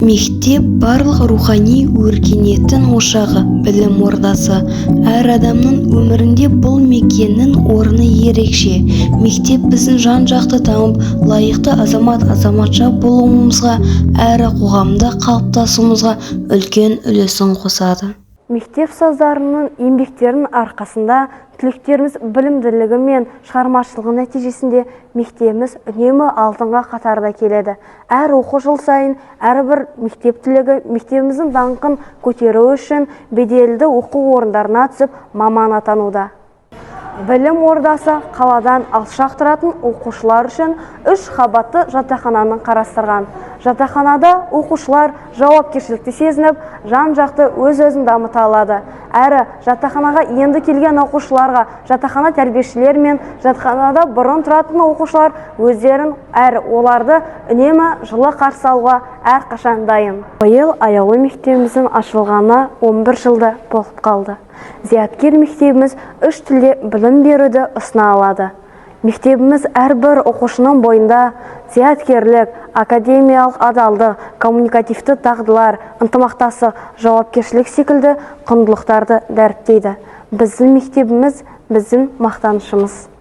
Мектеп барлық рухани өркениеттің ошағы, білім ордасы. Әр адамның өмірінде бұл мекеннің орны ерекше. Мектеп біздің жан-жақты дамып, лайықты азаматша болуымызға, әрі қоғамда қалыптасуымызға үлкен үлесін қосады. Мектеп ұстаздарының еңбектерінің арқасында түлектеріміз білімділігі мен шығармашылығы нәтижесінде мектебіміз үнемі алдыңға қатарда келеді. Әр оқу жыл сайын әрбір мектеп түлегі мектебіміздің даңқын көтеру үшін беделді оқу орындарына түсіп маман атануда. Білім ордасы қаладан алшақ тұратын оқушылар үшін 3 қабатты жатақхананы қарастырған. Жатақханада оқушылар жауапкершілікті сезініп, жан-жақты өз-өзін дамыта алады. Әрі жатақханаға енді келген оқушыларға жатақхана тәрбиешілер мен жатақханада бұрын тұратын оқушылар өздерін әрі оларды үнемі жылы қарсы алуға әрқашан дайын. Биыл аяулы мектебіміздің ашылғаны 11 жылда болып қалды. Зияткер мектебіміз 3 тілде білім беруді ұсына алады. Мектебіміз әрбір оқушының бойында зияткерлік, академиялық адалдық, коммуникативті дағдылар, ынтымақтастық, жауапкершілік секілді құндылықтарды дәріптейді. Біздің мектебіміз біздің мақтанышымыз.